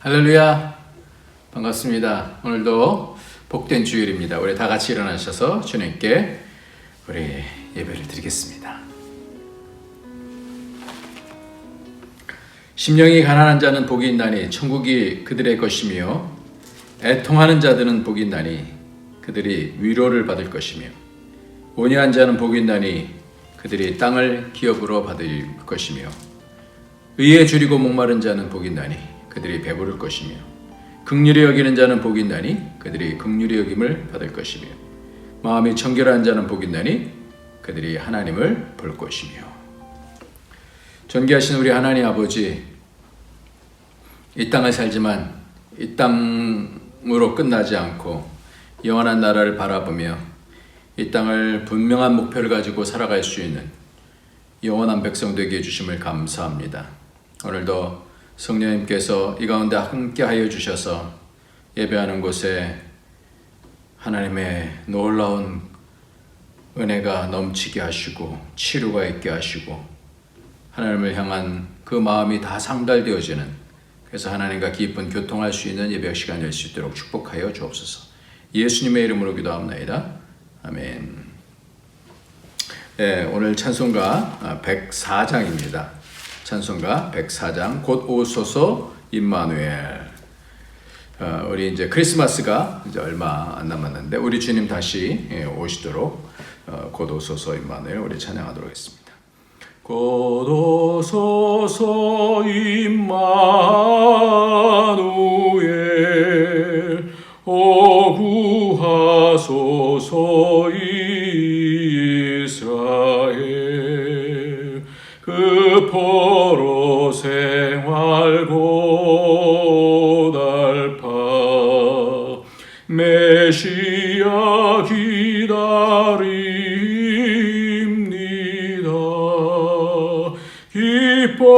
할렐루야, 반갑습니다. 오늘도 복된 주일입니다. 우리 다 같이 일어나셔서 주님께 우리 예배를 드리겠습니다. 심령이 가난한 자는 복이 있나니 천국이 그들의 것이며, 애통하는 자들은 복이 있나니 그들이 위로를 받을 것이며, 온유한 자는 복이 있나니 그들이 땅을 기업으로 받을 것이며, 의에 줄이고 목마른 자는 복이 있나니 그들이 배부를 것이며, 긍휼히 여기는 자는 복이 있나니 그들이 긍휼히 여김을 받을 것이며, 마음이 청결한 자는 복이 있나니 그들이 하나님을 볼 것이며. 존귀하신 우리 하나님 아버지, 이 땅을 살지만 이 땅으로 끝나지 않고 영원한 나라를 바라보며 이 땅을 분명한 목표를 가지고 살아갈 수 있는 영원한 백성 되게 해주심을 감사합니다. 오늘도 성령님께서 이 가운데 함께하여 주셔서 예배하는 곳에 하나님의 놀라운 은혜가 넘치게 하시고 치료가 있게 하시고 하나님을 향한 그 마음이 다 상달되어지는, 그래서 하나님과 깊은 교통할 수 있는 예배 시간 될 수 있도록 축복하여 주옵소서. 예수님의 이름으로 기도합나이다. 아멘. 네, 오늘 찬송가 104장입니다. 찬송가 104장, 곧 오소서 임마누엘. 우리 이제 크리스마스가 이제 얼마 안 남았는데 우리 주님 다시 오시도록 곧 오소서 임마누엘 우리 찬양하도록 하겠습니다. 곧 오소서 임마누엘, 오 구하소서 이스라엘, 그 포로 생활 고달파 메시아 기다립니다. 기뻐하라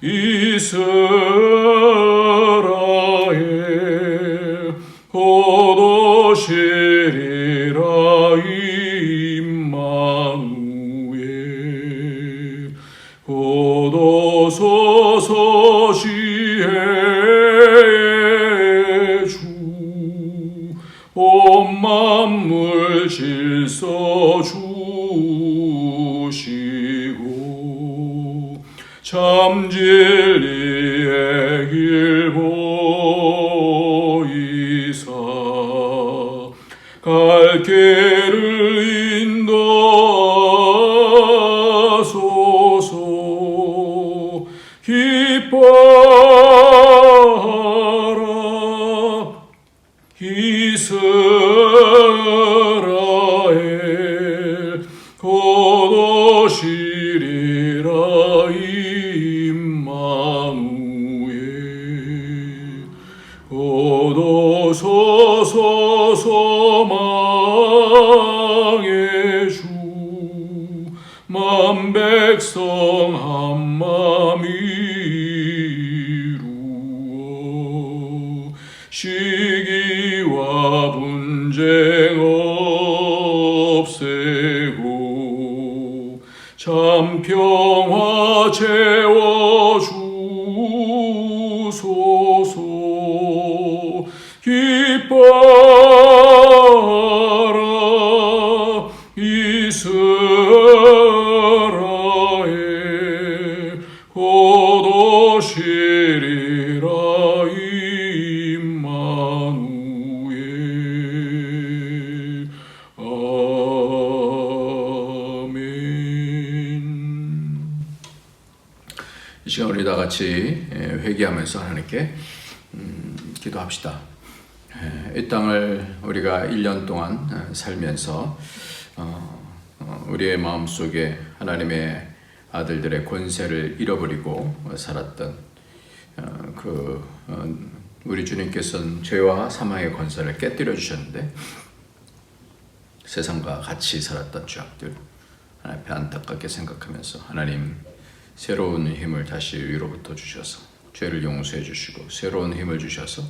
이스라엘, 곧 오시리라 임마누엘. 곧 오소서 지혜의 주, 온 만물 질서 주시고, 참 진리의 길 보이사 갈 길을 인도하소서. 기뻐하라 이스라엘, 곧 오시리라 임마누엘. 곧 오소서 소망의 주, 만 백성 한마음 이루어 시기와 분쟁 없애고 참 평화 채워주소서. 기뻐하라 이스라엘, 곧 오시리라 임마누엘. 아멘. 이 시간 우리 다 같이 회개하면서 하나님께 기도합시다. 이 땅을 우리가 1년 동안 살면서 우리의 마음속에 하나님의 아들들의 권세를 잃어버리고 살았던 우리 주님께서는 죄와 사망의 권세를 깨뜨려 주셨는데, 세상과 같이 살았던 죄악들 하나님 앞에 안타깝게 생각하면서 하나님 새로운 힘을 다시 위로부터 주셔서 죄를 용서해 주시고 새로운 힘을 주셔서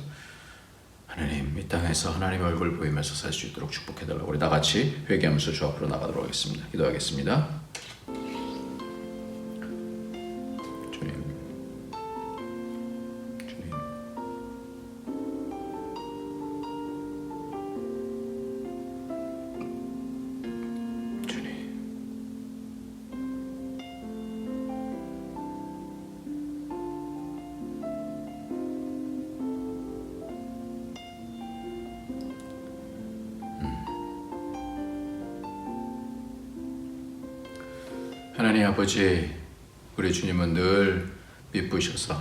하나님 이 땅에서 하나님의 얼굴 보이면서 살 수 있도록 축복해달라고 우리 다 같이 회개하면서 주 앞으로 나가도록 하겠습니다. 기도하겠습니다. 하나님 아버지, 우리 주님은 늘 미쁘셔서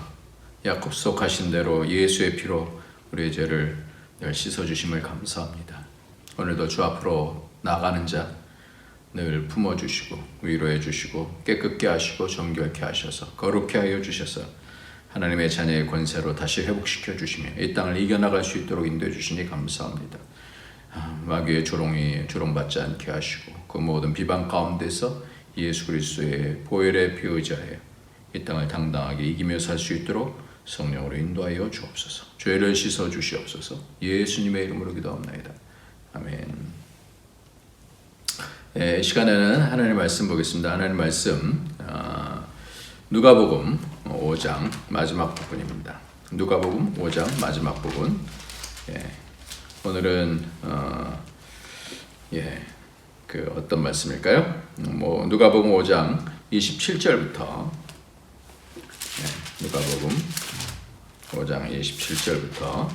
약속하신 대로 예수의 피로 우리의 죄를 늘 씻어주심을 감사합니다. 오늘도 주 앞으로 나가는 자 늘 품어주시고 위로해 주시고 깨끗게 하시고 정결케 하셔서 거룩케 하여 주셔서 하나님의 자녀의 권세로 다시 회복시켜 주시며 이 땅을 이겨나갈 수 있도록 인도해 주시니 감사합니다. 마귀의 조롱받지 않게 하시고 그 모든 비방 가운데서 예수 그리스도의 보혈에 피 의지하여 이 땅을 당당하게 이기며 살 수 있도록 성령으로 인도하여 주옵소서. 죄를 씻어 주시옵소서. 예수님의 이름으로 기도합나이다. 아멘. 이 시간에는 하나님의 말씀 보겠습니다. 하나님의 말씀 누가복음 5장 마지막 부분입니다. 누가복음 5장 마지막 부분. 오늘은 어떤 말씀일까요? 누가복음 5장 27절부터 누가복음 5장 27절부터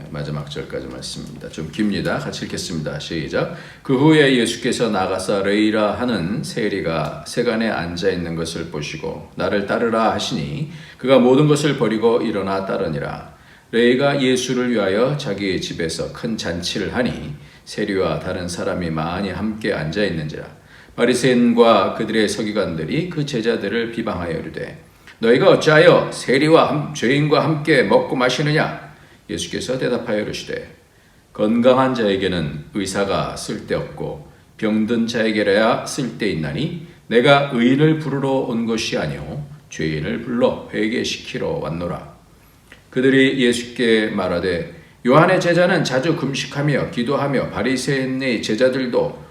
마지막 절까지 말씀입니다. 좀 깁니다. 같이 읽겠습니다. 시작. 그 후에 예수께서 나가서 레이라 하는 세리가 세간에 앉아 있는 것을 보시고 나를 따르라 하시니 그가 모든 것을 버리고 일어나 따르니라. 레이가 예수를 위하여 자기의 집에서 큰 잔치를 하니 세리와 다른 사람이 많이 함께 앉아 있는지라. 바리새인과 그들의 서기관들이 그 제자들을 비방하여 이르되 너희가 어찌하여 세리와 죄인과 함께 먹고 마시느냐? 예수께서 대답하여 이르시되 건강한 자에게는 의사가 쓸데없고 병든 자에게라야 쓸데있나니 내가 의인을 부르러 온 것이 아니오 죄인을 불러 회개시키러 왔노라. 그들이 예수께 말하되 요한의 제자는 자주 금식하며 기도하며 바리새인의 제자들도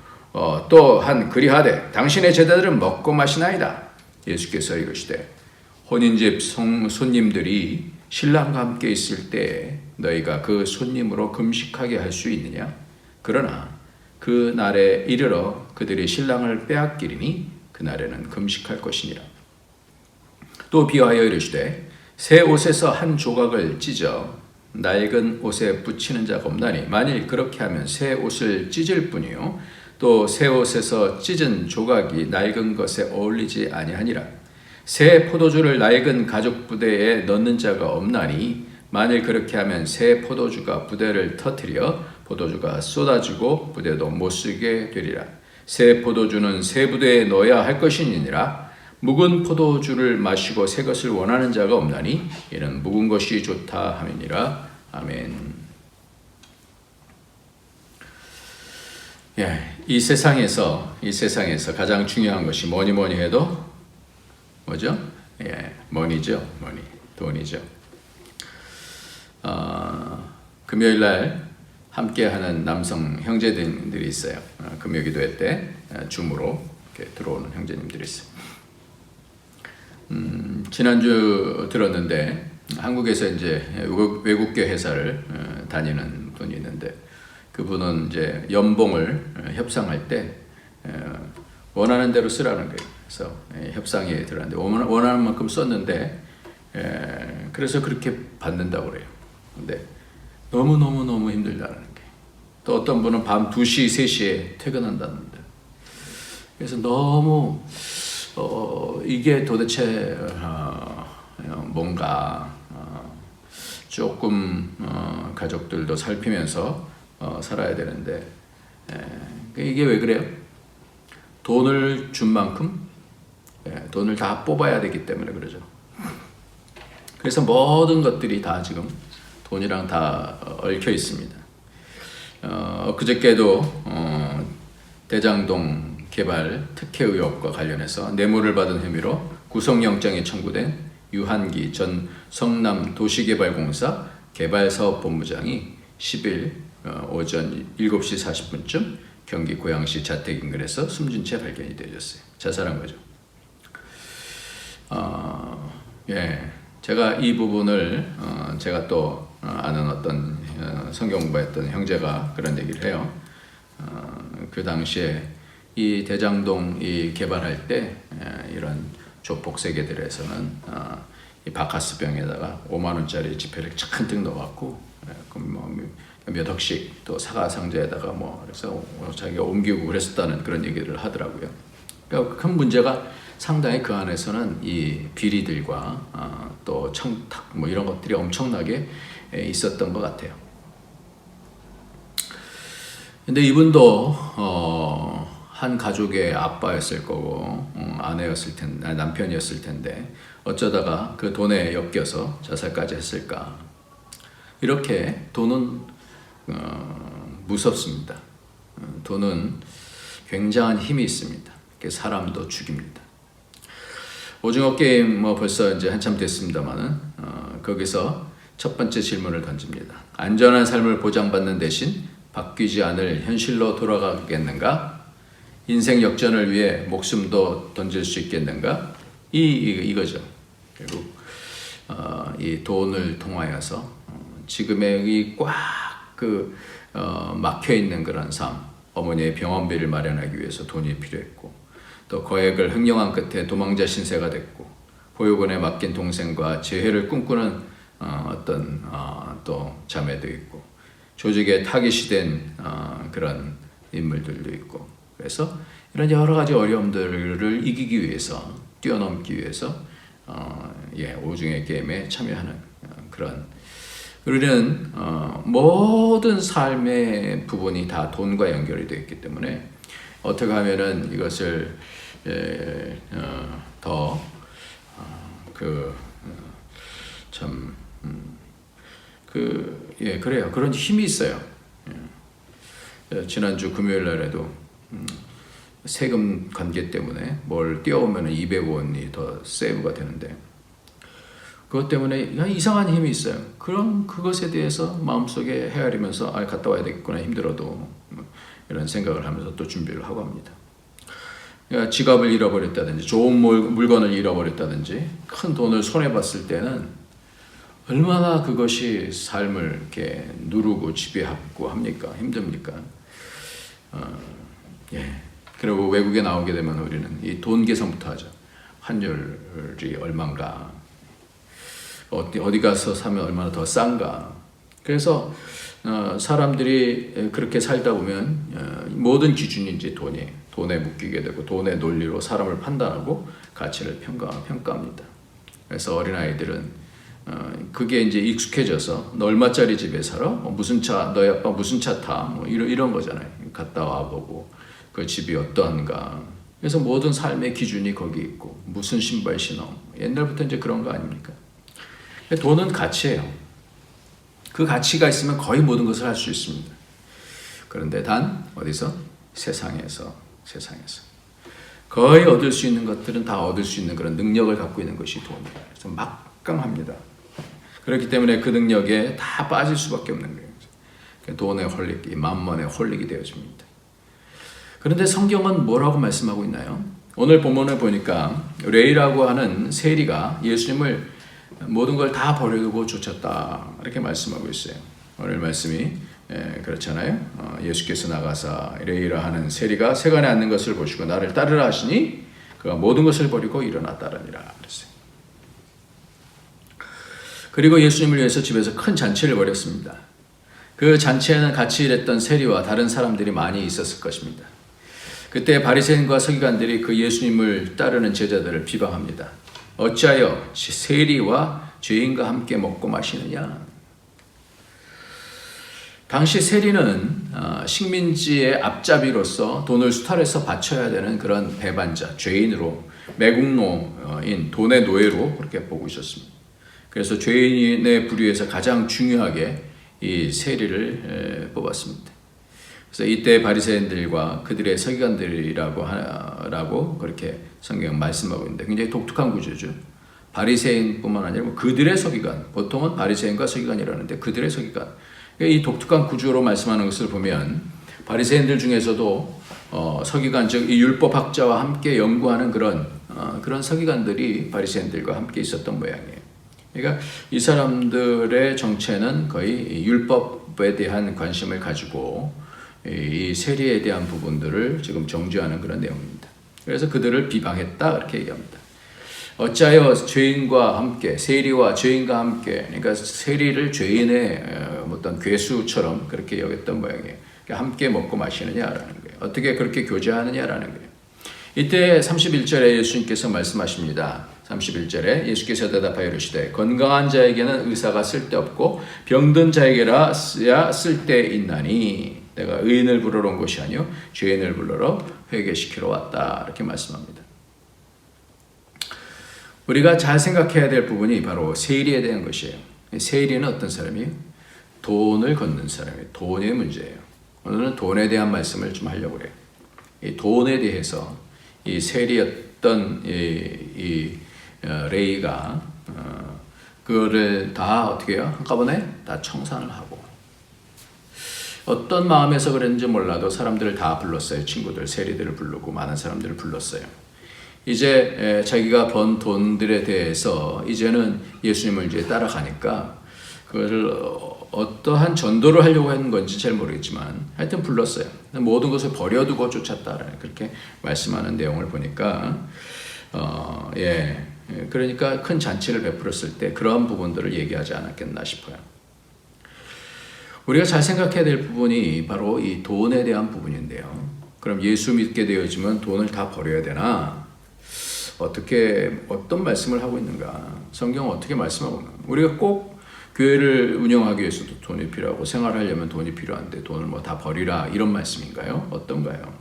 또한 그리하되 당신의 제자들은 먹고 마시나이다. 예수께서 이르시되 혼인집 손님들이 신랑과 함께 있을 때 너희가 그 손님으로 금식하게 할 수 있느냐? 그러나 그 날에 이르러 그들이 신랑을 빼앗기리니 그날에는 금식할 것이니라. 또 비유하여 이르시되 새 옷에서 한 조각을 찢어 낡은 옷에 붙이는 자가 없나니 만일 그렇게 하면 새 옷을 찢을 뿐이요 또 새 옷에서 찢은 조각이 낡은 것에 어울리지 아니하니라. 새 포도주를 낡은 가죽 부대에 넣는 자가 없나니 만일 그렇게 하면 새 포도주가 부대를 터뜨려 포도주가 쏟아지고 부대도 못쓰게 되리라. 새 포도주는 새 부대에 넣어야 할 것이니라. 묵은 포도주를 마시고 새 것을 원하는 자가 없나니 이는 묵은 것이 좋다 함이니라. 아멘. 이 세상에서 가장 중요한 것이 뭐니 해도 뭐죠? 머니죠. 머니, 돈이죠. 금요일 날 함께하는 남성 형제들이 있어요. 금요 기도회 때 줌으로 이렇게 들어오는 형제님들이 있어요. 지난주 들었는데 한국에서 이제 외국계 회사를 다니는 분이 있는데 그분은 이제 연봉을 협상할 때 원하는 대로 쓰라는 거예요. 그래서 협상에 들어갔는데 원하는 만큼 썼는데 그래서 그렇게 받는다고 그래요. 근데 너무 힘들다는 게. 또 어떤 분은 밤 2시, 3시에 퇴근한다는데. 그래서 너무 이게 도대체 뭔가 조금 가족들도 살피면서 살아야 되는데 이게 왜 그래요? 돈을 준 만큼 돈을 다 뽑아야 되기 때문에 그러죠. 그래서 모든 것들이 다 지금 돈이랑 다 얽혀 있습니다. 그저께도 대장동 개발 특혜 의혹과 관련해서 뇌물을 받은 혐의로 구속영장이 청구된 유한기 전 성남도시개발공사 개발사업본부장이 10일 오전 7시 40분쯤 경기 고양시 자택 인근에서 숨진 채 발견이 되었어요. 자살한 거죠. 제가 이 부분을 제가 또 아는 어떤 성경 공부했던 형제가 그런 얘기를 해요. 그 당시에 이 대장동 이 개발할 때 이런 조폭 세계들에서는 이 바카스병에다가 5만 원짜리 지폐를 잔뜩 넣어갖고 몇 억씩 또 사과 상자에다가 그래서 자기가 옮기고 그랬었다는 그런 얘기를 하더라고요. 그러니까 큰 문제가 상당히 그 안에서는 이 비리들과 또 청탁 뭐 이런 것들이 엄청나게 있었던 것 같아요. 근데 이분도 한 가족의 아빠였을 거고 아내였을 텐데 남편이었을 텐데 어쩌다가 그 돈에 엮여서 자살까지 했을까? 이렇게 돈은 무섭습니다. 돈은 굉장한 힘이 있습니다. 사람도 죽입니다. 오징어 게임 뭐 벌써 이제 한참 됐습니다만은 거기서 첫 번째 질문을 던집니다. 안전한 삶을 보장받는 대신 바뀌지 않을 현실로 돌아가겠는가? 인생 역전을 위해 목숨도 던질 수 있겠는가? 이거죠. 결국 이 돈을 통하여서 지금의 이 꽉 막혀 있는 그런 삶, 어머니의 병원비를 마련하기 위해서 돈이 필요했고, 또 거액을 횡령한 끝에 도망자 신세가 됐고, 보육원에 맡긴 동생과 재회를 꿈꾸는 또 자매도 있고, 조직에 타깃이 된 그런 인물들도 있고, 그래서 이런 여러 가지 어려움들을 이기기 위해서, 뛰어넘기 위해서 오징어 게임에 참여하는 그런, 우리는 모든 삶의 부분이 다 돈과 연결이 되어 있기 때문에 어떻게 하면은 이것을 더 그래요. 그런 힘이 있어요. 지난주 금요일 날에도 세금 관계 때문에 뭘 띄워오면 200원이 더 세이브가 되는데, 그것 때문에 이상한 힘이 있어요. 그럼 그것에 대해서 마음속에 헤아리면서 갔다 와야 되겠구나, 힘들어도 이런 생각을 하면서 또 준비를 하고 합니다. 그러니까 지갑을 잃어버렸다든지 좋은 물건을 잃어버렸다든지 큰 돈을 손해봤을 때는 얼마나 그것이 삶을 이렇게 누르고 지배하고 합니까? 힘듭니까? 그리고 외국에 나오게 되면 우리는 이 돈 계산부터 하죠. 환율이 얼마인가? 어디 가서 사면 얼마나 더 싼가? 그래서 사람들이 그렇게 살다 보면 모든 기준이 이제 돈에 묶이게 되고, 돈의 논리로 사람을 판단하고 가치를 평가합니다. 그래서 어린아이들은 그게 이제 익숙해져서 너 얼마짜리 집에 살아? 무슨 차, 너희 아빠 무슨 차 타? 뭐 이런 거잖아요. 갔다 와보고 그 집이 어떠한가. 그래서 모든 삶의 기준이 거기 있고, 무슨 신발 신어. 옛날부터 이제 그런 거 아닙니까? 돈은 가치예요. 그 가치가 있으면 거의 모든 것을 할 수 있습니다. 그런데 단 어디서? 세상에서 거의 얻을 수 있는 것들은 다 얻을 수 있는 그런 능력을 갖고 있는 것이 돈이에요. 그래서 막강합니다. 그렇기 때문에 그 능력에 다 빠질 수밖에 없는 거예요. 돈에 홀리기, 만mon에 홀리게 되어집니다. 그런데 성경은 뭐라고 말씀하고 있나요? 오늘 본문을 보니까 레이라고 하는 세리가 예수님을 모든 걸 다 버리고 쫓았다, 이렇게 말씀하고 있어요. 오늘 말씀이 그렇잖아요. 예수께서 나가사 레이라 하는 세리가 세간에 앉는 것을 보시고 나를 따르라 하시니 그가 모든 것을 버리고 일어나 따르니라 그랬어요. 그리고 예수님을 위해서 집에서 큰 잔치를 벌였습니다. 그 잔치에는 같이 일했던 세리와 다른 사람들이 많이 있었을 것입니다. 그때 바리새인과 서기관들이 그 예수님을 따르는 제자들을 비방합니다. 어찌하여 세리와 죄인과 함께 먹고 마시느냐? 당시 세리는 식민지의 앞잡이로서 돈을 수탈해서 바쳐야 되는 그런 배반자, 죄인으로, 매국노인, 돈의 노예로 그렇게 보고 있었습니다. 그래서 죄인의 부류에서 가장 중요하게 이 세리를 뽑았습니다. 그래서 이때 바리새인들과 그들의 서기관들이라고 그렇게 성경 말씀하고 있는데, 굉장히 독특한 구조죠. 바리새인뿐만 아니라 그들의 서기관, 보통은 바리새인과 서기관이라는데 그들의 서기관. 이 독특한 구조로 말씀하는 것을 보면 바리새인들 중에서도 서기관, 즉 이 율법학자와 함께 연구하는 그런 서기관들이 바리새인들과 함께 있었던 모양이에요. 그러니까 이 사람들의 정체는 거의 율법에 대한 관심을 가지고 이 세리에 대한 부분들을 지금 정죄하는 그런 내용입니다. 그래서 그들을 비방했다, 이렇게 얘기합니다. 어찌하여 죄인과 함께, 세리와 죄인과 함께, 그러니까 세리를 죄인의 어떤 괴수처럼 그렇게 여겼던 모양이에요. 함께 먹고 마시느냐라는 거예요. 어떻게 그렇게 교제하느냐라는 거예요. 이때 31절에 예수님께서 말씀하십니다. 31절에 예수께서 대답하여 이르시되 건강한 자에게는 의사가 쓸데없고 병든 자에게라 쓸데있나니 내가 의인을 부르러 온 것이 아니요 죄인을 부르러 회개시키러 왔다. 이렇게 말씀합니다. 우리가 잘 생각해야 될 부분이 바로 세리에 대한 것이에요. 세리는 어떤 사람이에요? 돈을 걷는 사람이에요. 돈의 문제예요. 오늘은 돈에 대한 말씀을 좀 하려고 그래요. 이 돈에 대해서 이 세리였던 레이가 그거를 다 어떻게 해요? 한꺼번에 다 청산을 하고 어떤 마음에서 그랬는지 몰라도 사람들을 다 불렀어요. 친구들, 세리들을 부르고 많은 사람들을 불렀어요. 이제 자기가 번 돈들에 대해서 이제는 예수님을 이제 따라가니까 그걸 어떠한 전도를 하려고 하는 건지 잘 모르겠지만 하여튼 불렀어요. 모든 것을 버려두고 쫓았다. 그렇게 말씀하는 내용을 보니까 그러니까 큰 잔치를 베풀었을 때 그러한 부분들을 얘기하지 않았겠나 싶어요. 우리가 잘 생각해야 될 부분이 바로 이 돈에 대한 부분인데요. 그럼 예수 믿게 되어지면 돈을 다 버려야 되나? 어떤 말씀을 하고 있는가? 성경은 어떻게 말씀하고 있는가? 우리가 꼭 교회를 운영하기 위해서도 돈이 필요하고 생활하려면 돈이 필요한데 돈을 뭐 다 버리라 이런 말씀인가요? 어떤가요?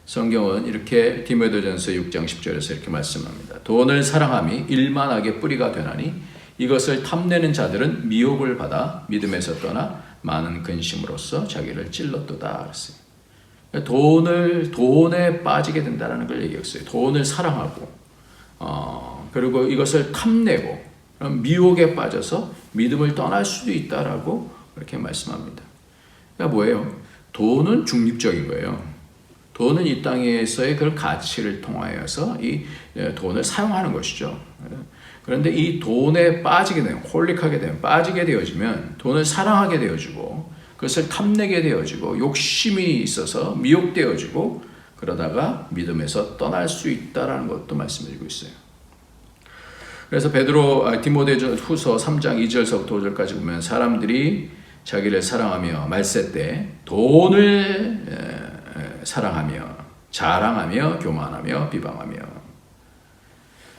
성경은 이렇게 디모데전서 6장 10절에서 이렇게 말씀합니다. 돈을 사랑함이 일만하게 뿌리가 되나니 이것을 탐내는 자들은 미혹을 받아 믿음에서 떠나 많은 근심으로써 자기를 찔렀도다 그랬어요. 돈에 빠지게 된다는 걸 얘기했어요. 돈을 사랑하고 그리고 이것을 탐내고 미혹에 빠져서 믿음을 떠날 수도 있다라고 그렇게 말씀합니다. 그러니까 뭐예요? 돈은 중립적인 거예요. 돈은 이 땅에서의 그 가치를 통하여서 이 돈을 사용하는 것이죠. 그런데 이 돈에 빠지게 되면, 홀릭하게 되면, 빠지게 되어지면 돈을 사랑하게 되어지고 그것을 탐내게 되어지고 욕심이 있어서 미혹되어지고 그러다가 믿음에서 떠날 수 있다는 것도 말씀드리고 있어요. 그래서 디모데후서 3장 2절서부터 5절까지 보면 사람들이 자기를 사랑하며 말세 때 돈을 사랑하며 자랑하며 교만하며 비방하며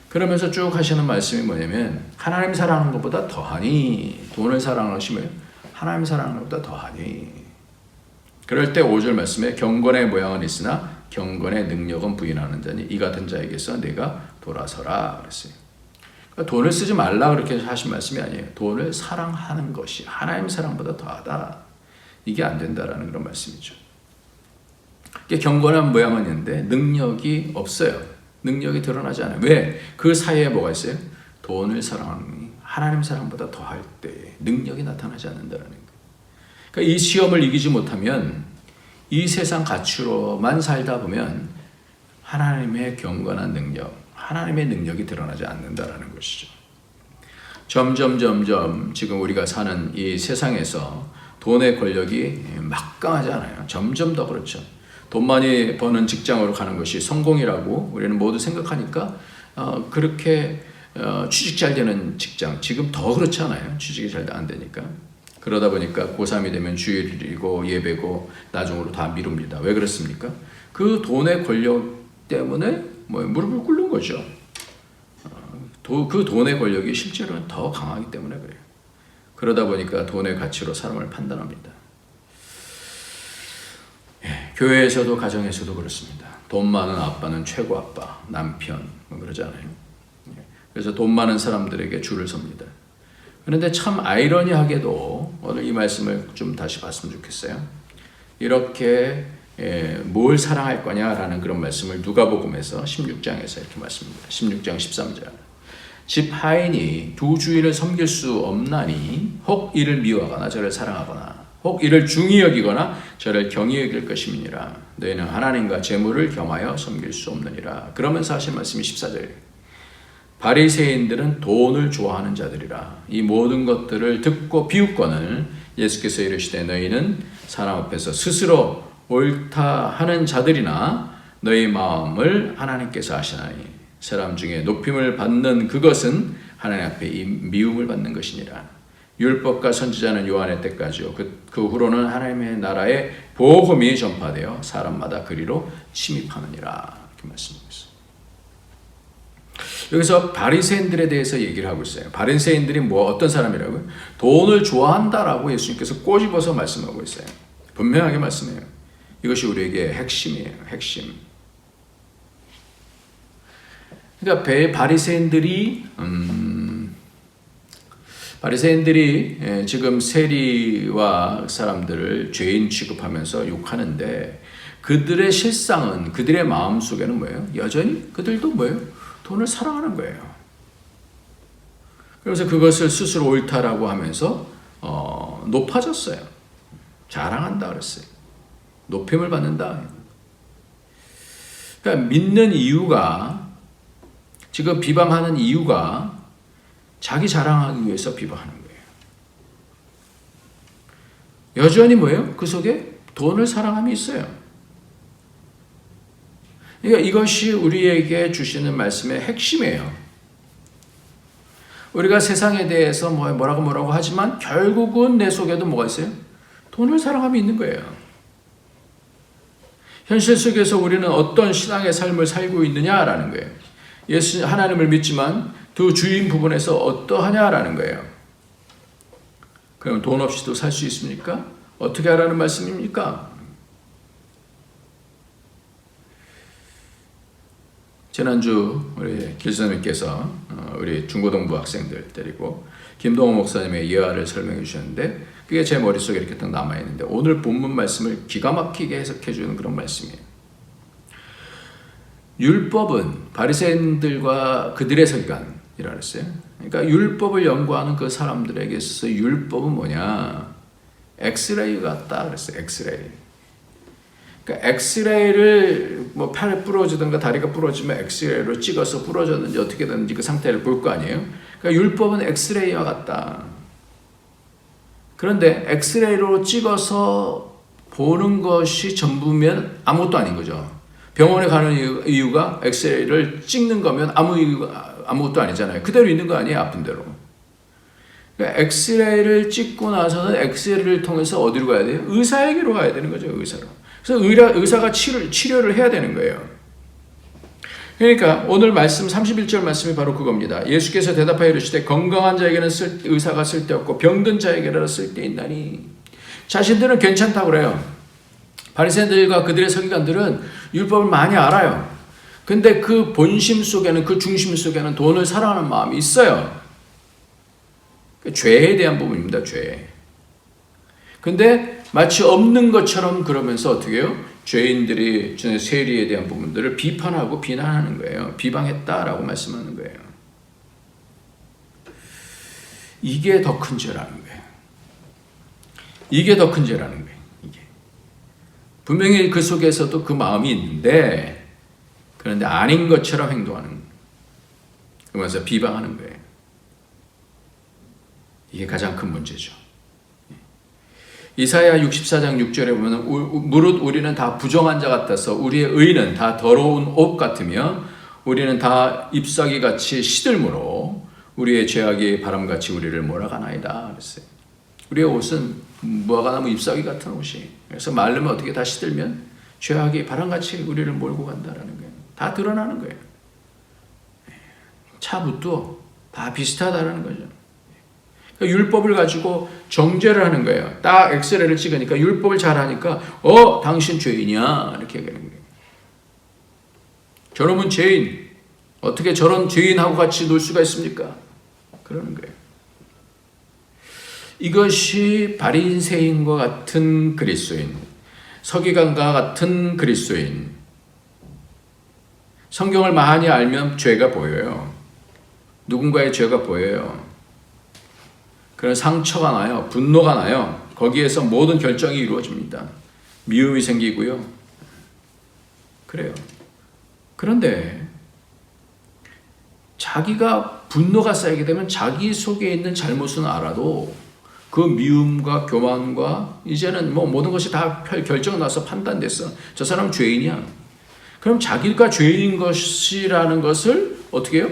그러면서 쭉 하시는 말씀이 뭐냐면 하나님 사랑하는 것보다 더하니 돈을 사랑하시면 하나님 사랑하는 것보다 더하니 그럴 때 5절 말씀에 경건의 모양은 있으나 경건의 능력은 부인하는 자니 이 같은 자에게서 내가 돌아서라 그랬어요. 그러니까 돈을 쓰지 말라 그렇게 하신 말씀이 아니에요. 돈을 사랑하는 것이 하나님 사랑보다 더하다. 이게 안 된다라는 그런 말씀이죠. 경건한 모양은 있는데 능력이 없어요. 능력이 드러나지 않아요. 왜? 그 사이에 뭐가 있어요? 돈을 사랑하는 하나님 사랑보다 더할 때 능력이 나타나지 않는다는 거예요. 그러니까 이 시험을 이기지 못하면 이 세상 가치로만 살다 보면 하나님의 경건한 능력, 하나님의 능력이 드러나지 않는다는 것이죠. 점점 지금 우리가 사는 이 세상에서 돈의 권력이 막강하지 않아요. 점점 더 그렇죠. 돈 많이 버는 직장으로 가는 것이 성공이라고 우리는 모두 생각하니까 그렇게 취직 잘 되는 직장, 지금 더 그렇지 않아요? 취직이 잘 안 되니까. 그러다 보니까 고3이 되면 주일이고 예배고 나중으로 다 미룹니다. 왜 그렇습니까? 그 돈의 권력 때문에 무릎을 꿇는 거죠. 그 돈의 권력이 실제로는 더 강하기 때문에 그래요. 그러다 보니까 돈의 가치로 사람을 판단합니다. 교회에서도 가정에서도 그렇습니다. 돈 많은 아빠는 최고 아빠, 남편 그러잖아요. 그래서 돈 많은 사람들에게 줄을 섭니다. 그런데 참 아이러니하게도 오늘 이 말씀을 좀 다시 봤으면 좋겠어요. 이렇게 뭘 사랑할 거냐라는 그런 말씀을 누가복음에서 16장에서 이렇게 말씀합니다. 16장 13절. 집 하인이 두 주인을 섬길 수 없나니 혹 이를 미워하거나 저를 사랑하거나 혹 이를 중히 여기거나 저를 경히 여길 것임이니라. 너희는 하나님과 재물을 겸하여 섬길 수 없느니라. 그러면서 하신 말씀이 14절이에요. 바리새인들은 돈을 좋아하는 자들이라. 이 모든 것들을 듣고 비웃거늘 예수께서 이르시되 너희는 사람 앞에서 스스로 옳다 하는 자들이나 너희 마음을 하나님께서 아시나니 사람 중에 높임을 받는 그것은 하나님 앞에 이 미움을 받는 것이니라. 율법과 선지자는 요한의 때까지요. 그 후로는 하나님의 나라의 복음이 전파되어 사람마다 그리로 침입하느니라. 이렇게 말씀하고 있어요. 여기서 바리새인들에 대해서 얘기를 하고 있어요. 바리새인들이 어떤 사람이라고요? 돈을 좋아한다라고 예수님께서 꼬집어서 말씀하고 있어요. 분명하게 말씀해요. 이것이 우리에게 핵심이에요. 핵심. 그러니까 바리새인들이 지금 세리와 사람들을 죄인 취급하면서 욕하는데 그들의 실상은, 그들의 마음속에는 뭐예요? 여전히 그들도 뭐예요? 돈을 사랑하는 거예요. 그래서 그것을 스스로 옳다라고 하면서 높아졌어요. 자랑한다 그랬어요. 높임을 받는다. 그러니까 믿는 이유가, 지금 비방하는 이유가 자기 자랑하기 위해서 비방하는 거예요. 여전히 뭐예요? 그 속에 돈을 사랑함이 있어요. 그러니까 이것이 우리에게 주시는 말씀의 핵심이에요. 우리가 세상에 대해서 뭐라고 하지만 결국은 내 속에도 뭐가 있어요? 돈을 사랑함이 있는 거예요. 현실 속에서 우리는 어떤 신앙의 삶을 살고 있느냐라는 거예요. 하나님을 믿지만 그 주인 부분에서 어떠하냐라는 거예요. 그럼 돈 없이도 살 수 있습니까? 어떻게 하라는 말씀입니까? 지난주 우리 길선님께서 우리 중고등부 학생들 데리고 김동호 목사님의 예화를 설명해 주셨는데 그게 제 머릿속에 이렇게 딱 남아있는데 오늘 본문 말씀을 기가 막히게 해석해 주는 그런 말씀이에요. 율법은 바리새인들과 그들의 서기관이라 그랬어요. 그러니까 율법을 연구하는 그 사람들에게 있어서 율법은 뭐냐? 엑스레이 같다 그랬어요. 엑스레이. 그러니까 엑스레이를 팔에 부러지든가 다리가 부러지면 엑스레이로 찍어서 부러졌는지 어떻게 됐는지 그 상태를 볼 거 아니에요. 그러니까 율법은 엑스레이와 같다. 그런데 엑스레이로 찍어서 보는 것이 전부면 아무것도 아닌 거죠. 병원에 가는 이유가 엑스레이를 찍는 거면 아무것도 아니잖아요. 그대로 있는 거 아니에요. 아픈 대로. 그러니까 엑스레이를 찍고 나서는 엑스레이를 통해서 어디로 가야 돼요? 의사에게로 가야 되는 거죠. 의사로. 그래서 의사가 치료를 해야 되는 거예요. 그러니까 오늘 말씀 31절 말씀이 바로 그겁니다. 예수께서 대답하여 이르시되 건강한 자에게는 의사가 쓸데없고 병든 자에게는 쓸데있나니. 자신들은 괜찮다고 그래요. 바리새인들과 그들의 서기관들은 율법을 많이 알아요. 근데 그 본심 속에는, 그 중심 속에는 돈을 사랑하는 마음이 있어요. 죄에 대한 부분입니다. 죄. 근데 마치 없는 것처럼 그러면서 어떻게 해요? 죄인들이 세리에 대한 부분들을 비판하고 비난하는 거예요. 비방했다라고 말씀하는 거예요. 이게 더 큰 죄라는 거예요. 이게 더 큰 죄라는 거예요. 이게. 분명히 그 속에서도 그 마음이 있는데 그런데 아닌 것처럼 행동하는 거예요. 그러면서 비방하는 거예요. 이게 가장 큰 문제죠. 이사야 64장 6절에 보면 무릇 우리는 다 부정한 자 같아서 우리의 의는 다 더러운 옷 같으며 우리는 다 잎사귀같이 시들므로 우리의 죄악이 바람같이 우리를 몰아가나이다 그랬어요. 우리의 옷은 무화과나무 잎사귀 같은 옷이, 그래서 마르면 어떻게 다 시들면 죄악이 바람같이 우리를 몰고 간다라는 거예요. 다 드러나는 거예요. 차붓도 다 비슷하다라는 거죠. 율법을 가지고 정죄를 하는 거예요. 딱 엑스레이를 찍으니까 율법을 잘 하니까 당신 죄인이야 이렇게 얘기하는 거예요. 저놈은 죄인, 어떻게 저런 죄인하고 같이 놀 수가 있습니까? 그러는 거예요. 이것이 바리새인과 같은 그리스도인, 서기관과 같은 그리스도인. 성경을 많이 알면 죄가 보여요. 누군가의 죄가 보여요. 그런 상처가 나요. 분노가 나요. 거기에서 모든 결정이 이루어집니다. 미움이 생기고요. 그래요. 그런데 자기가 분노가 쌓이게 되면 자기 속에 있는 잘못은 알아도 그 미움과 교만과 이제는 모든 것이 다 결정 나서 판단됐어. 저 사람은 죄인이야. 그럼 자기가 죄인인 것이라는 것을 어떻게 해요?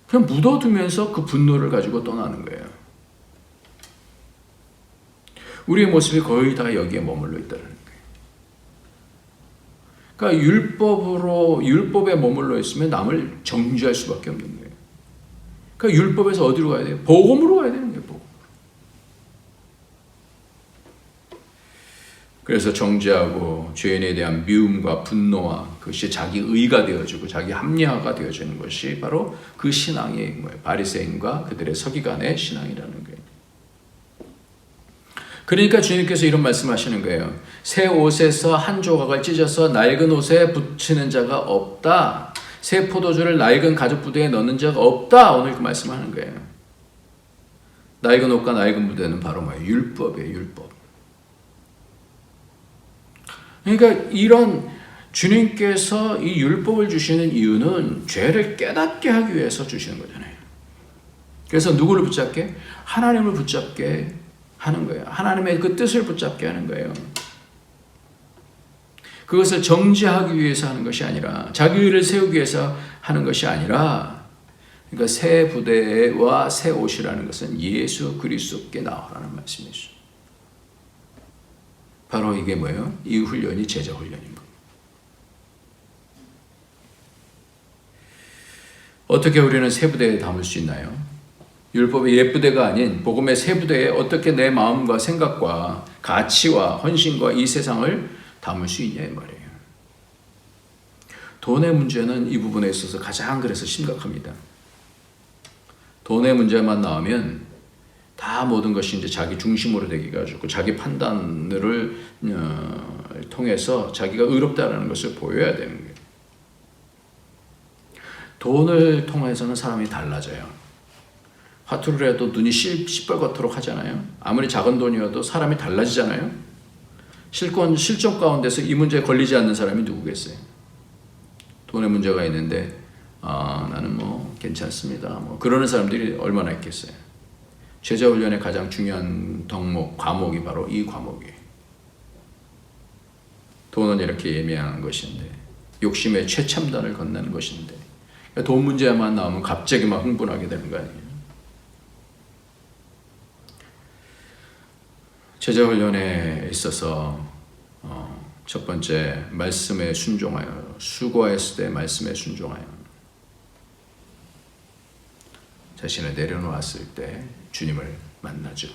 그냥 묻어두면서 그 분노를 가지고 떠나는 거예요. 우리의 모습이 거의 다 여기에 머물러 있다는 거예요. 그러니까 율법에 머물러 있으면 남을 정죄할 수밖에 없는 거예요. 그러니까 율법에서 어디로 가야 돼요? 복음으로 가야 되는 거예요. 복음. 그래서 정죄하고 죄인에 대한 미움과 분노와 그것이 자기 의가 되어지고 자기 합리화가 되어지는 것이 바로 그 신앙이 뭐예요? 바리새인과 그들의 서기관의 신앙이라는 거예요. 그러니까 주님께서 이런 말씀하시는 거예요. 새 옷에서 한 조각을 찢어서 낡은 옷에 붙이는 자가 없다. 새 포도주를 낡은 가죽 부대에 넣는 자가 없다. 오늘 그 말씀하는 거예요. 낡은 옷과 낡은 부대는 바로 뭐예요? 율법이에요. 율법. 그러니까 이런 주님께서 이 율법을 주시는 이유는 죄를 깨닫게 하기 위해서 주시는 거잖아요. 그래서 누구를 붙잡게? 하나님을 붙잡게 하는 거예요. 하나님의 그 뜻을 붙잡게 하는 거예요. 그것을 정죄하기 위해서 하는 것이 아니라 자기 의를 세우기 위해서 하는 것이 아니라 그러니까 새 부대와 새 옷이라는 것은 예수 그리스도께 나오라는 말씀이죠. 바로 이게 뭐예요? 이 훈련이 제자 훈련인 거예요. 어떻게 우리는 새 부대에 담을 수 있나요? 율법의 옛 부대가 아닌 복음의 새 부대에 어떻게 내 마음과 생각과 가치와 헌신과 이 세상을 담을 수 있냐 이 말이에요. 돈의 문제는 이 부분에 있어서 가장 그래서 심각합니다. 돈의 문제만 나오면 다 모든 것이 이제 자기 중심으로 되기가 하고 자기 판단을 통해서 자기가 의롭다라는 것을 보여야 되는 거예요. 돈을 통해서는 사람이 달라져요. 화투를 해도 눈이 시뻘겋도록 하잖아요. 아무리 작은 돈이어도 사람이 달라지잖아요. 실존 가운데서 이 문제에 걸리지 않는 사람이 누구겠어요? 돈에 문제가 있는데 나는 뭐 괜찮습니다. 뭐 그러는 사람들이 얼마나 있겠어요? 제자 훈련의 가장 중요한 과목이 바로 이 과목이에요. 돈은 이렇게 예민한 것인데 욕심의 최첨단을 건너는 것인데 돈 문제만 나오면 갑자기 막 흥분하게 되는 거 아니에요? 제자 훈련에 있어서 첫 번째 말씀에 순종하여 수고했을 때 말씀에 순종하여 자신을 내려놓았을 때 주님을 만나죠.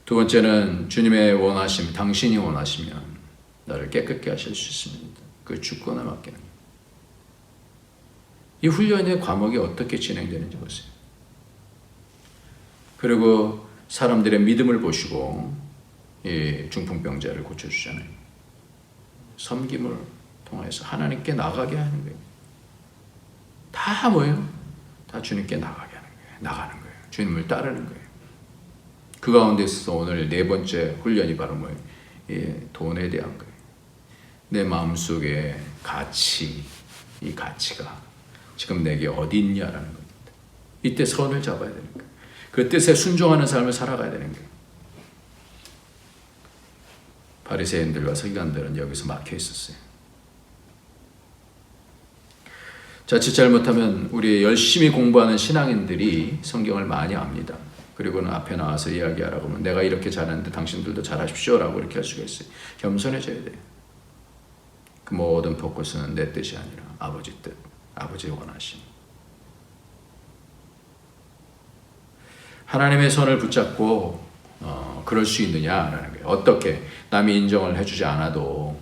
두 번째는 주님의 원하심, 당신이 원하시면 나를 깨끗게 하실 수 있습니다. 그 주권을 맡기는 거예요. 이 훈련의 과목이 어떻게 진행되는지 보세요. 그리고 사람들의 믿음을 보시고 이 중풍병자를 고쳐주잖아요. 섬김을 통해서 하나님께 나가게 하는 거예요. 다 뭐예요? 다 주님께 나가게 하는 거예요. 나가는 거예요. 주님을 따르는 거예요. 그 가운데 있어서 오늘 네 번째 훈련이 바로 뭐예요? 돈에 대한 거예요. 내 마음속에 가치, 이 가치가 지금 내게 어디 있냐라는 겁니다. 이때 선을 잡아야 되는 거예요. 그 뜻에 순종하는 삶을 살아가야 되는 거예요. 바리새인들과 서기관들은 여기서 막혀 있었어요. 자칫 잘못하면 우리 열심히 공부하는 신앙인들이 성경을 많이 압니다. 그리고는 앞에 나와서 이야기하라고 하면 내가 이렇게 잘하는데 당신들도 잘하십시오라고 이렇게 할 수가 있어요. 겸손해져야 돼요. 그 모든 포커스는 내 뜻이 아니라 아버지 뜻, 아버지 원하심. 하나님의 손을 붙잡고 그럴 수 있느냐라는 거예요. 어떻게 남이 인정을 해주지 않아도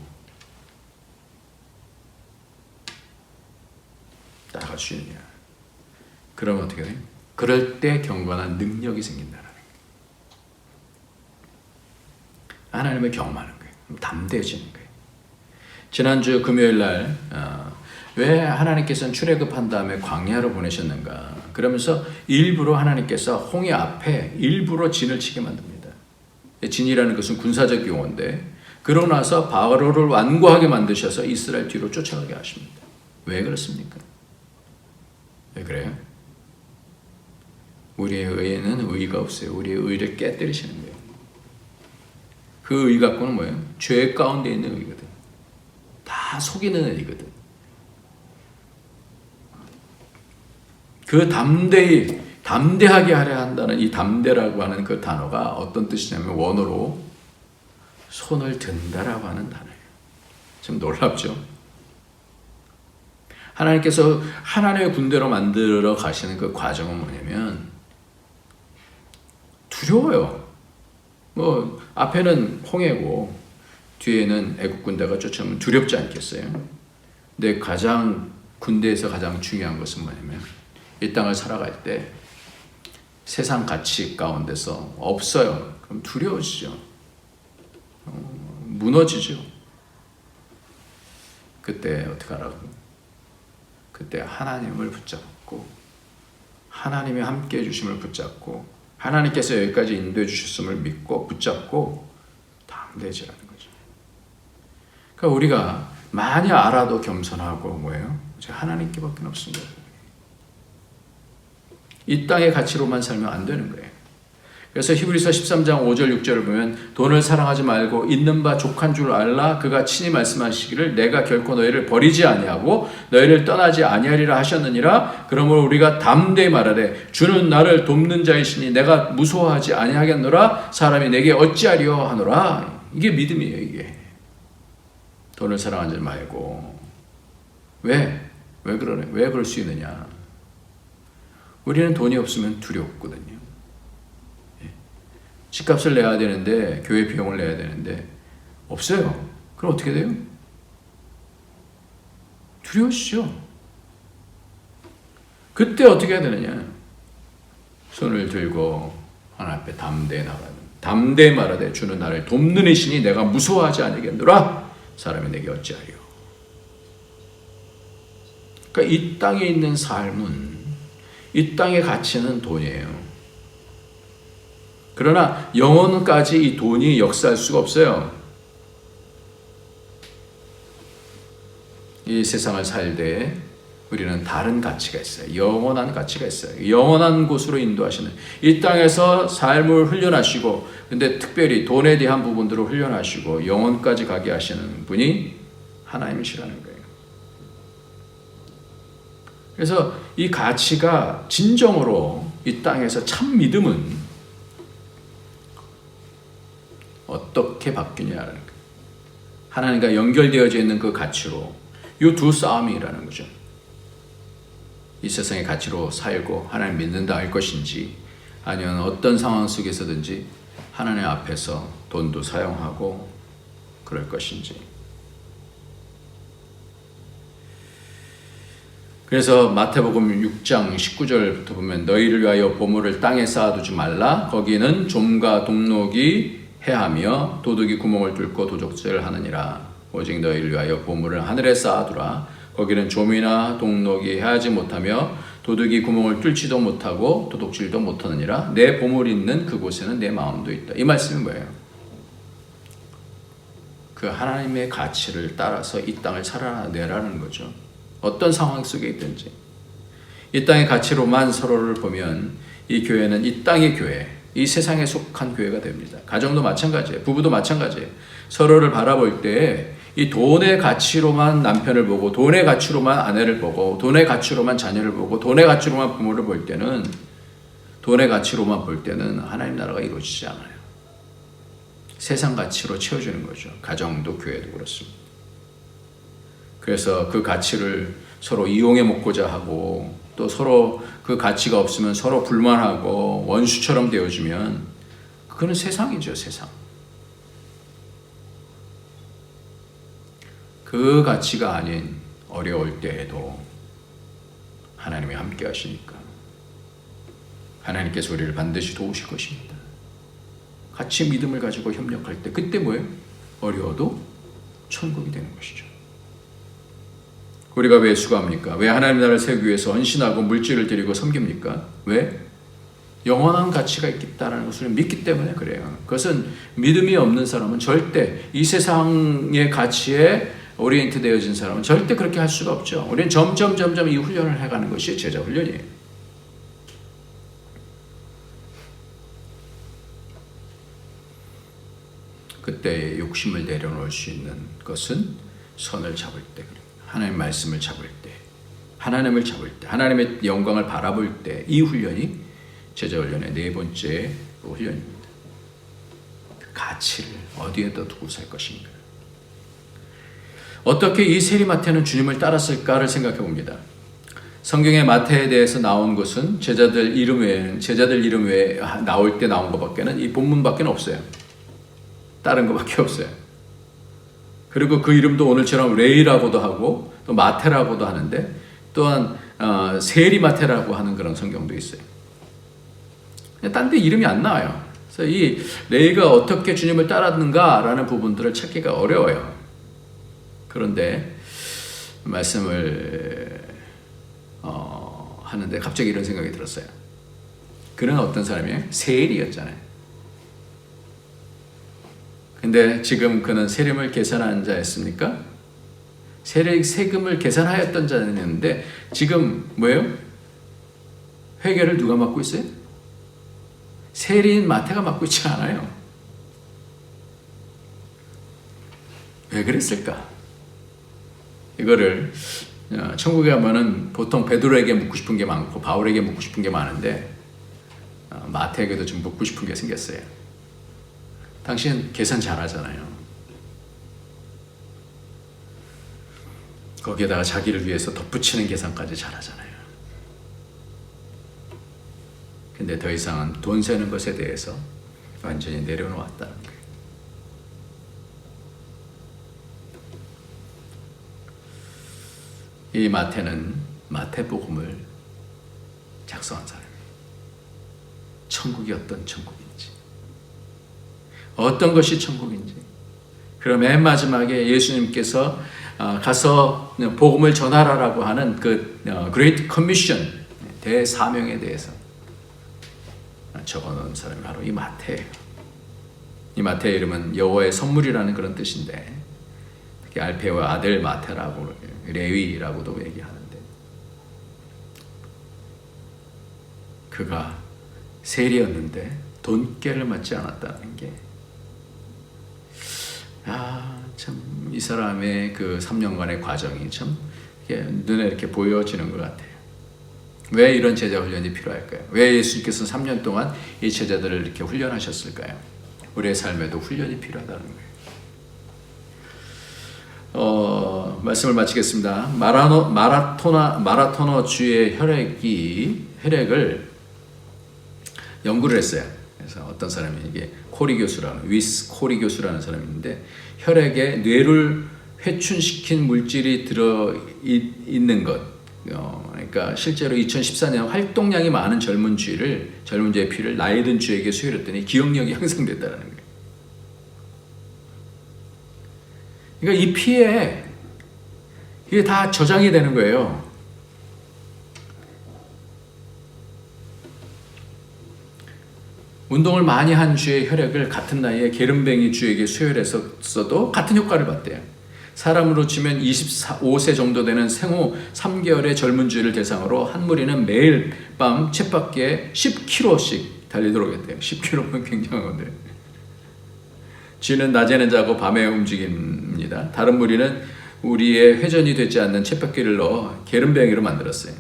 따라갈 수 있느냐. 그러면 어떻게 돼요? 그럴 때 경건한 능력이 생긴다는 거예요. 하나님을 경험하는 거예요. 담대해지는 거예요. 지난주 금요일 날 왜 하나님께서는 출애굽한 다음에 광야로 보내셨는가? 그러면서 일부러 하나님께서 홍해 앞에 일부러 진을 치게 만듭니다. 진이라는 것은 군사적 용어인데 그러고 나서 바로를 완고하게 만드셔서 이스라엘 뒤로 쫓아가게 하십니다. 왜 그렇습니까? 왜 그래요? 우리의 의에는 의가 없어요. 우리의 의를 깨뜨리시는 거예요. 그 의 갖고는 뭐예요? 죄 가운데 있는 의거든. 다 속이는 의거든. 그 담대하게 하려 한다는 이 담대라고 하는 그 단어가 어떤 뜻이냐면 원어로 손을 든다라고 하는 단어예요. 좀 놀랍죠? 하나님께서 하나님의 군대로 만들어 가시는 그 과정은 뭐냐면 두려워요. 뭐 앞에는 홍해고 뒤에는 애국 군대가 쫓아오면 두렵지 않겠어요? 근데 군대에서 가장 중요한 것은 뭐냐면 이 땅을 살아갈 때 세상 가치 가운데서 없어요. 그럼 두려워지죠. 무너지죠. 그때 어떻게 하라고? 그때 하나님을 붙잡고 하나님이 함께 해주심을 붙잡고 하나님께서 여기까지 인도해 주셨음을 믿고 붙잡고 담대해지라는 거죠. 그러니까 우리가 많이 알아도 겸손하고 뭐예요? 하나님께밖에 없습니다. 이 땅의 가치로만 살면 안 되는 거예요. 그래서 히브리서 13장 5절 6절을 보면 돈을 사랑하지 말고 있는 바 족한 줄 알라 그가 친히 말씀하시기를 내가 결코 너희를 버리지 아니하고 너희를 떠나지 아니하리라 하셨느니라. 그러므로 우리가 담대히 말하되 주는 나를 돕는 자이시니 내가 무서워하지 아니하겠노라. 사람이 내게 어찌하리요 하노라. 이게 믿음이에요. 이게 돈을 사랑하지 말고 왜 그러네? 왜 그럴 수 있느냐? 우리는 돈이 없으면 두렵거든요. 집값을 내야 되는데 교회 비용을 내야 되는데 없어요. 그럼 어떻게 돼요? 두려우시죠? 그때 어떻게 해야 되느냐? 손을 들고 하나님 앞에 담대히 나가는 담대히 말하되 주는 나를 돕는 이시니 내가 무서워하지 않으겠노라. 사람이 내게 어찌하리요? 그러니까 이 땅에 있는 삶은 이 땅의 가치는 돈이에요. 그러나 영혼까지 이 돈이 역사할 수가 없어요. 이 세상을 살 때 우리는 다른 가치가 있어요. 영원한 가치가 있어요. 영원한 곳으로 인도하시는 이 땅에서 삶을 훈련하시고 근데 특별히 돈에 대한 부분들을 훈련하시고 영혼까지 가게 하시는 분이 하나님이시라는 거예요. 그래서 이 가치가 진정으로 이 땅에서 참 믿음은 어떻게 바뀌냐라는 거예요. 하나님과 연결되어져 있는 그 가치로 이 두 싸움이라는 거죠. 이 세상의 가치로 살고 하나님 믿는다 할 것인지 아니면 어떤 상황 속에서든지 하나님 앞에서 돈도 사용하고 그럴 것인지. 그래서 마태복음 6장 19절부터 보면 너희를 위하여 보물을 땅에 쌓아두지 말라. 거기는 좀과 동록이 해하며 도둑이 구멍을 뚫고 도적질하느니라. 오직 너희를 위하여 보물을 하늘에 쌓아두라. 거기는 좀이나 동록이 해하지 못하며 도둑이 구멍을 뚫지도 못하고 도둑질도 못하느니라. 내 보물이 있는 그곳에는 내 마음도 있다. 이 말씀이 뭐예요? 그 하나님의 가치를 따라서 이 땅을 살아내라는 거죠. 어떤 상황 속에 있든지 이 땅의 가치로만 서로를 보면 이 교회는 이 땅의 교회, 이 세상에 속한 교회가 됩니다. 가정도 마찬가지예요. 부부도 마찬가지예요. 서로를 바라볼 때 이 돈의 가치로만 남편을 보고 돈의 가치로만 아내를 보고 돈의 가치로만 자녀를 보고 돈의 가치로만 부모를 볼 때는 돈의 가치로만 볼 때는 하나님 나라가 이루어지지 않아요. 세상 가치로 채워주는 거죠. 가정도 교회도 그렇습니다. 그래서 그 가치를 서로 이용해 먹고자 하고 또 서로 그 가치가 없으면 서로 불만하고 원수처럼 되어지면 그거는 세상이죠. 세상. 그 가치가 아닌 어려울 때에도 하나님이 함께 하시니까 하나님께서 우리를 반드시 도우실 것입니다. 같이 믿음을 가지고 협력할 때 그때 뭐예요? 어려워도 천국이 되는 것이죠. 우리가 왜 수고합니까? 왜 하나님 나라를 세우기 위해서 헌신하고 물질을 드리고 섬깁니까? 왜? 영원한 가치가 있다는 것을 믿기 때문에 그래요. 그것은 믿음이 없는 사람은 절대 이 세상의 가치에 오리엔트 되어진 사람은 절대 그렇게 할 수가 없죠. 우리는 점점 이 훈련을 해가는 것이 제자 훈련이에요. 그때 욕심을 내려놓을 수 있는 것은 선을 잡을 때, 하나님의 말씀을 잡을 때, 하나님을 잡을 때, 하나님의 영광을 바라볼 때 이 훈련이 제자 훈련의 네 번째 훈련입니다. 그 가치를 어디에다 두고 살 것인가. 어떻게 이 세리 마태는 주님을 따랐을까를 생각해 봅니다. 성경의 마태에 대해서 나온 것은 제자들 이름 외에 나올 때 나온 것밖에는 이 본문밖에 없어요. 다른 것밖에 없어요. 그리고 그 이름도 오늘처럼 레이라고도 하고 또 마태라고도 하는데 또한 세리 마태라고 하는 그런 성경도 있어요. 딴 데 이름이 안 나와요. 그래서 이 레이가 어떻게 주님을 따랐는가라는 부분들을 찾기가 어려워요. 그런데 말씀을 하는데 갑자기 이런 생각이 들었어요. 그는 어떤 사람이에요? 세리였잖아요. 근데 지금 그는 세림을 계산한 자였습니까? 세금을 계산하였던 자였는데 지금 뭐예요? 회계를 누가 맡고 있어요? 세리인 마태가 맡고 있지 않아요. 왜 그랬을까? 이거를 천국에 가면은 보통 베드로에게 묻고 싶은 게 많고 바울에게 묻고 싶은 게 많은데 마태에게도 좀 묻고 싶은 게 생겼어요. 당신 계산 잘하잖아요. 거기에다가 자기를 위해서 덧붙이는 계산까지 잘하잖아요. 근데 더 이상은 돈 세는 것에 대해서 완전히 내려놓았다는 거예요. 이 마태는 마태복음을 작성한 사람이에요. 천국이 어떤 천국인지, 어떤 것이 천국인지. 그럼 맨 마지막에 예수님께서 가서 복음을 전하라라고 하는 그 Great Commission, 대사명에 대해서 적어놓은 사람이 바로 이 마태예요. 이 마태의 이름은 여호와의 선물이라는 그런 뜻인데 특히 알페오의 아들 마태라고 레위라고도 얘기하는데 그가 세리였는데 돈깨를 맞지 않았다는 게 참 이 사람의 그 3년간의 과정이 참 눈에 이렇게 보여지는 것 같아요. 왜 이런 제자 훈련이 필요할까요? 왜 예수님께서 3년 동안 이 제자들을 이렇게 훈련하셨을까요? 우리의 삶에도 훈련이 필요하다는 거예요. 말씀을 마치겠습니다. 마라토너 주의 혈액을 연구를 했어요. 그래서 어떤 사람이 이게 위스 코리 교수라는 사람이 있는데 혈액에 뇌를 회춘시킨 물질이 들어 있는 것. 그러니까 실제로 2014년 활동량이 많은 젊은 쥐의 피를 나이 든 쥐에게 수혈했더니 기억력이 향상됐다는 거예요. 그러니까 이 피에 이게 다 저장이 되는 거예요. 운동을 많이 한 쥐의 혈액을 같은 나이에 게름뱅이 쥐에게 수혈했어도 같은 효과를 봤대요. 사람으로 치면 25세 정도 되는 생후 3개월의 젊은 쥐를 대상으로 한 무리는 매일 밤 쳇바퀴에 10km씩 달리도록 했대요. 10km면 굉장한 건데. 쥐는 낮에는 자고 밤에 움직입니다. 다른 무리는 우리의 회전이 되지 않는 쳇바퀴를 넣어 게름뱅이로 만들었어요.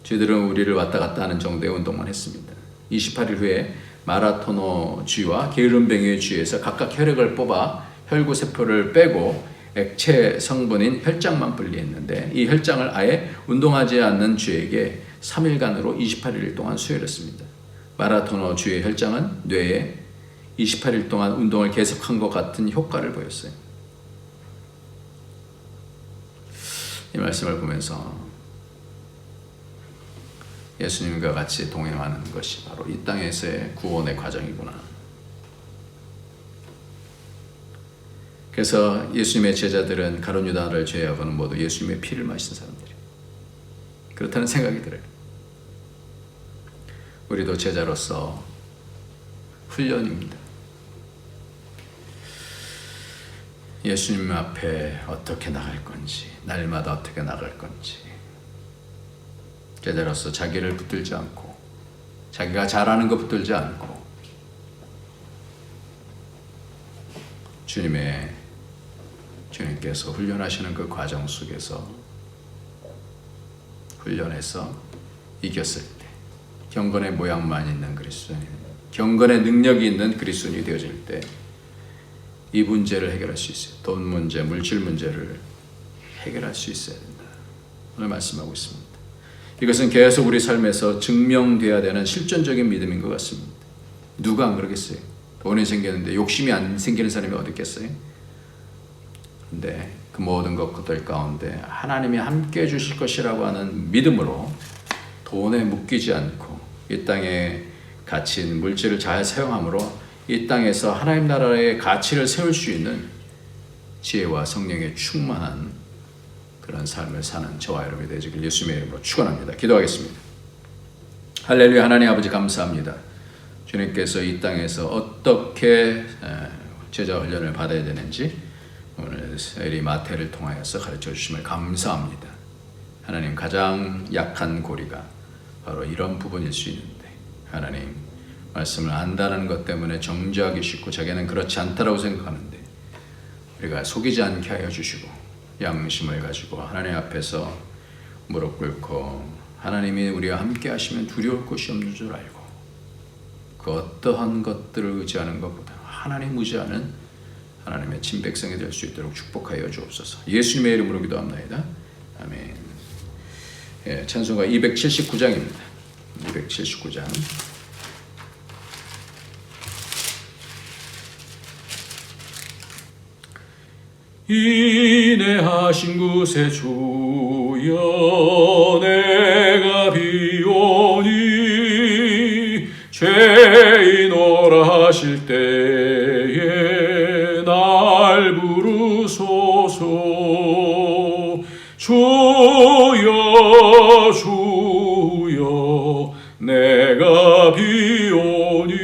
쥐들은 우리를 왔다 갔다 하는 정도의 운동만 했습니다. 28일 후에 마라토너 쥐와 게으름뱅이의 쥐에서 각각 혈액을 뽑아 혈구세포를 빼고 액체 성분인 혈장만 분리했는데 이 혈장을 아예 운동하지 않는 쥐에게 3일간으로 28일 동안 수혈했습니다. 마라토너 쥐의 혈장은 뇌에 28일 동안 운동을 계속한 것 같은 효과를 보였어요. 이 말씀을 보면서 예수님과 같이 동행하는 것이 바로 이 땅에서의 구원의 과정이구나. 그래서 예수님의 제자들은 가룟 유다를 제외하고는 모두 예수님의 피를 마신 사람들이에요. 그렇다는 생각이 들어요. 우리도 제자로서 훈련입니다. 예수님 앞에 어떻게 나갈 건지, 날마다 어떻게 나갈 건지, 제자로서 자기를 붙들지 않고 자기가 잘하는 거 붙들지 않고 주님께서 훈련하시는 그 과정 속에서 훈련해서 이겼을 때 경건의 모양만 있는 그리스도인, 경건의 능력이 있는 그리스도인이 되어질 때 이 문제를 해결할 수 있어요. 돈 문제, 물질 문제를 해결할 수 있어야 된다. 오늘 말씀하고 있습니다. 이것은 계속 우리 삶에서 증명돼야 되는 실존적인 믿음인 것 같습니다. 누가 안 그러겠어요? 돈이 생겼는데 욕심이 안 생기는 사람이 어디 있겠어요? 근데 그 모든 것들 가운데 하나님이 함께 해주실 것이라고 하는 믿음으로 돈에 묶이지 않고 이 땅에 갇힌 물질을 잘 사용함으로 이 땅에서 하나님 나라의 가치를 세울 수 있는 지혜와 성령의 충만한 그런 삶을 사는 저와 여러분이 되시길 예수님의 이름으로 축원합니다. 기도하겠습니다. 할렐루야. 하나님 아버지 감사합니다. 주님께서 이 땅에서 어떻게 제자 훈련을 받아야 되는지 오늘 에리 마태를 통하여서 가르쳐 주심을 감사합니다. 하나님, 가장 약한 고리가 바로 이런 부분일 수 있는데 하나님 말씀을 안다는 것 때문에 정죄하기 쉽고 자기는 그렇지 않다라고 생각하는데 우리가 속이지 않게 하여 주시고 양심을 가지고 하나님 앞에서 무릎 꿇고 하나님이 우리와 함께 하시면 두려울 것이 없는 줄 알고 그 어떠한 것들을 의지하는 것보다 하나님 의지하는 하나님의 친백성이 될 수 있도록 축복하여 주옵소서. 예수님의 이름으로 기도합나이다. 아멘. 예, 찬송가 279장입니다. 279장. 인내하신 구세 주여 내가 비오니 죄인오라 하실 때에 날 부르소서. 주여 주여 내가 비오니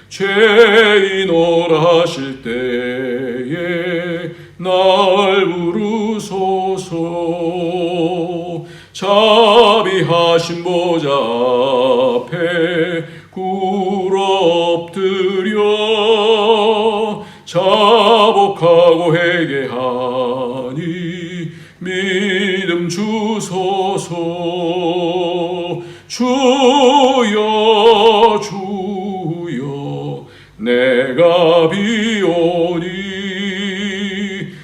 죄인오라 하실 때에 날 부르소서. 자비하신 보좌 앞에 굴 엎드려 자복하고 회개하니 믿음 주소서. 주여 주여 내가 비오니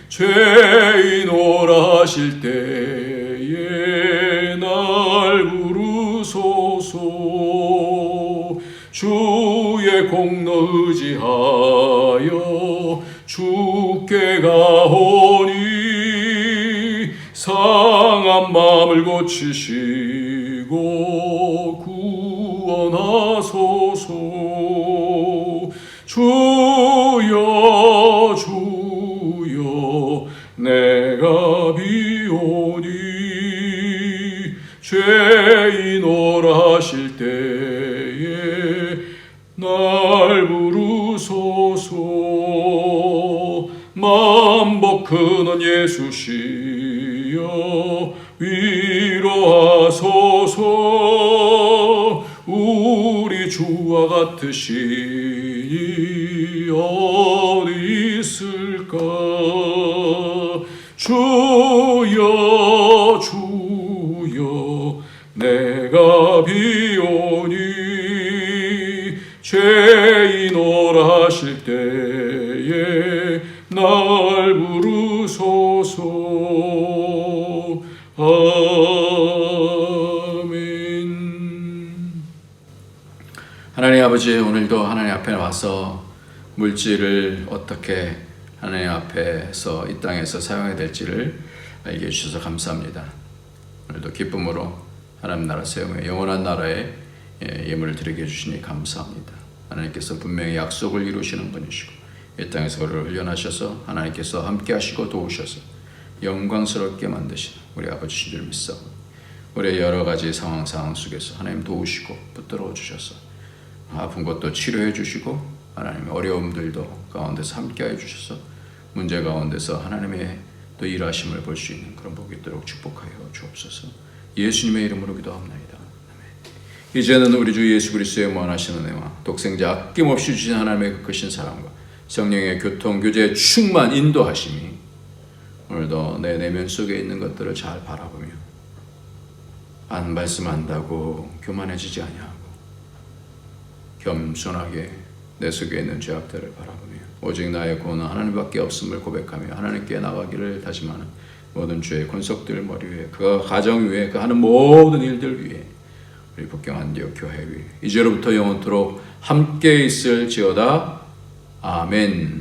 죄인오라 하실 때에 날 부르소서. 주의 공로 의지하여 주께 가오니 상한 마음을 고치시고 구원하소서. 주여 주여 내가 비오니 죄인오라 하실 때에 날 부르소서. 만복 근원 예수시여 위로하소서. 우리 주와 같으시니 어디 있을까. 주여 주여 내가 비오니 죄인오라 하실 때에 날 부르소서. 아멘. 하나님 아버지, 오늘도 하나님 앞에 와서 물질을 어떻게 하나님 앞에서 이 땅에서 사용해야 될지를 알게 해주셔서 감사합니다. 오늘도 기쁨으로 하나님 나라 세움에 영원한 나라에 예물을 드리게 해주시니 감사합니다. 하나님께서 분명히 약속을 이루시는 분이시고 이 땅에서 우리를 훈련하셔서 하나님께서 함께 하시고 도우셔서 영광스럽게 만드시는 우리 아버지신 줄 믿사오니 우리의 여러 가지 상황 속에서 하나님 도우시고 붙들어 주셔서 아픈 것도 치료해 주시고 하나님의 어려움들도 가운데서 함께해 주셔서 문제 가운데서 하나님의 또 일하심을 볼 수 있는 그런 복이 있도록 축복하여 주옵소서. 예수님의 이름으로 기도합나이다. 아멘. 이제는 우리 주 예수 그리스도의 무한하신 은혜와 독생자 아낌없이 주신 하나님의 그 크신 사랑과 성령의 교통, 교제, 충만, 인도하심이 오늘도 내 내면 속에 있는 것들을 잘 바라보며 안 말씀한다고 교만해지지 아니하고 겸손하게 내 속에 있는 죄악들을 바라보며 오직 나의 구원은 하나님밖에 없음을 고백하며 하나님께 나가기를 다짐하는 모든 주의 권속들 머리 위에, 그 가정 위에, 그 하는 모든 일들 위에, 우리 북경 안디옥 교회 위에 이제로부터 영원토록 함께 있을지어다. 아멘.